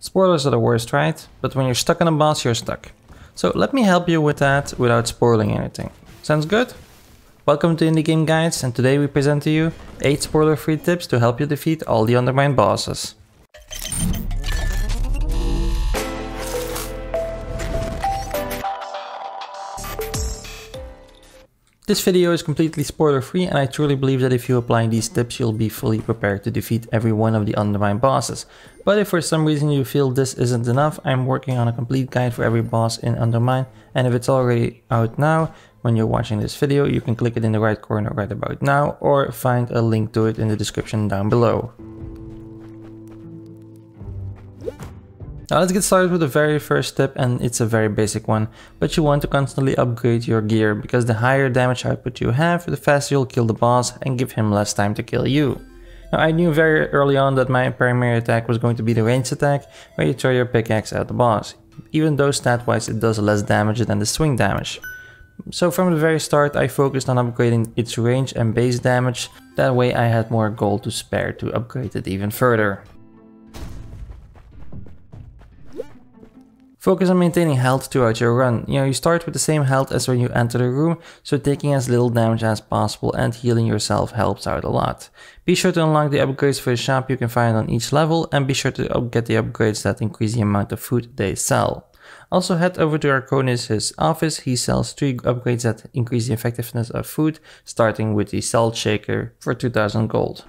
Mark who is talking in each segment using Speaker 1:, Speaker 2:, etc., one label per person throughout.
Speaker 1: Spoilers are the worst, right? But when you're stuck on a boss, you're stuck. So let me help you with that without spoiling anything. Sounds good? Welcome to Indie Game Guides, and today we present to you 8 spoiler-free tips to help you defeat all the Undermine bosses. This video is completely spoiler-free, and I truly believe that if you apply these tips, you'll be fully prepared to defeat every one of the Undermine bosses. But if for some reason you feel this isn't enough, I'm working on a complete guide for every boss in Undermine, and if it's already out now, when you're watching this video, you can click it in the right corner right about now, or find a link to it in the description down below. Now let's get started with the very first tip, and it's a very basic one, but you want to constantly upgrade your gear, because the higher damage output you have, the faster you'll kill the boss and give him less time to kill you. Now I knew very early on that my primary attack was going to be the ranged attack, where you throw your pickaxe at the boss, even though stat-wise it does less damage than the swing damage. So from the very start I focused on upgrading its range and base damage, that way I had more gold to spare to upgrade it even further. Focus on maintaining health throughout your run. You start with the same health as when you enter the room, so taking as little damage as possible and healing yourself helps out a lot. Be sure to unlock the upgrades for the shop you can find on each level, and be sure to get the upgrades that increase the amount of food they sell. Also head over to Arconis' office. He sells 3 upgrades that increase the effectiveness of food, starting with the Salt Shaker for 2000 gold.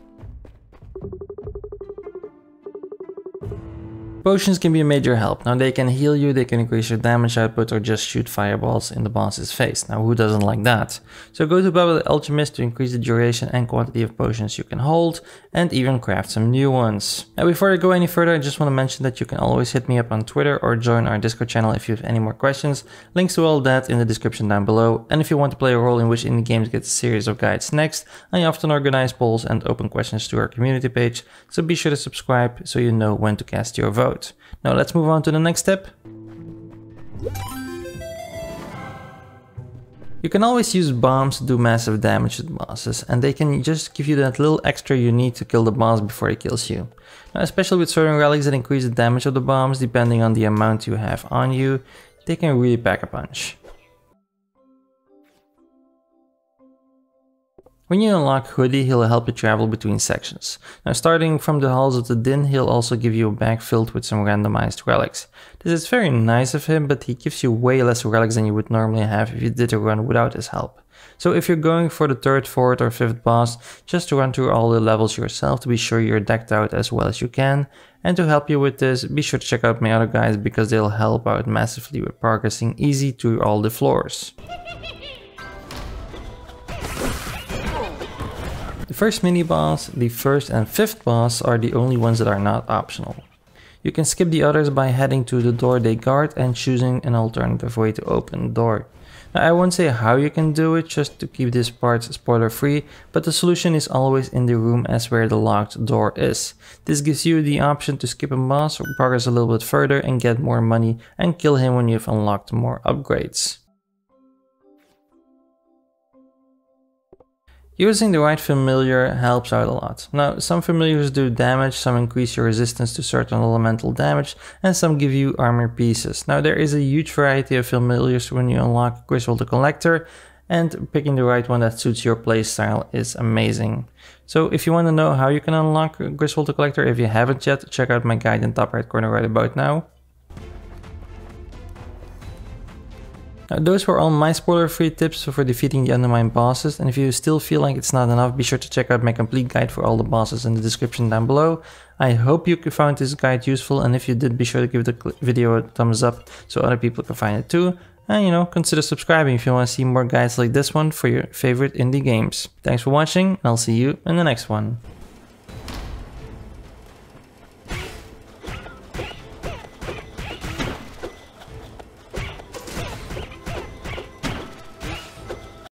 Speaker 1: Potions can be a major help. Now they can heal you, they can increase your damage output, or just shoot fireballs in the boss's face. Now who doesn't like that? So go to Babel the Alchemist to increase the duration and quantity of potions you can hold, and even craft some new ones. Now before I go any further, I just want to mention that you can always hit me up on Twitter or join our Discord channel if you have any more questions. Links to all that in the description down below. And if you want to play a role in which indie games get a series of guides next, I often organize polls and open questions to our community page, so be sure to subscribe so you know when to cast your vote. Now let's move on to the next step. You can always use bombs to do massive damage to the bosses, and they can just give you that little extra you need to kill the boss before he kills you. Now, especially with certain relics that increase the damage of the bombs depending on the amount you have on you, they can really pack a punch. When you unlock Hoodie, he'll help you travel between sections. Now starting from the halls of the Din, he'll also give you a bag filled with some randomized relics. This is very nice of him, but he gives you way less relics than you would normally have if you did a run without his help. So if you're going for the 3rd, 4th or 5th boss, just run through all the levels yourself to be sure you're decked out as well as you can. And to help you with this, be sure to check out my other guides, because they'll help out massively with progressing easy through all the floors. The first mini-boss, the 1st and 5th boss are the only ones that are not optional. You can skip the others by heading to the door they guard and choosing an alternative way to open the door. Now I won't say how you can do it just to keep this part spoiler free, but the solution is always in the room as where the locked door is. This gives you the option to skip a boss, or progress a little bit further and get more money and kill him when you've unlocked more upgrades. Using the right familiar helps out a lot. Now, some familiars do damage, some increase your resistance to certain elemental damage, and some give you armor pieces. Now, there is a huge variety of familiars when you unlock Griswold the Collector, and picking the right one that suits your playstyle is amazing. So if you want to know how you can unlock Griswold the Collector, if you haven't yet, check out my guide in the top right corner right about now. Now, those were all my spoiler-free tips for defeating the Undermine bosses, and if you still feel like it's not enough, be sure to check out my complete guide for all the bosses in the description down below. I hope you found this guide useful, and if you did, be sure to give the video a thumbs up so other people can find it too. And consider subscribing if you want to see more guides like this one for your favorite indie games. Thanks for watching, and I'll see you in the next one.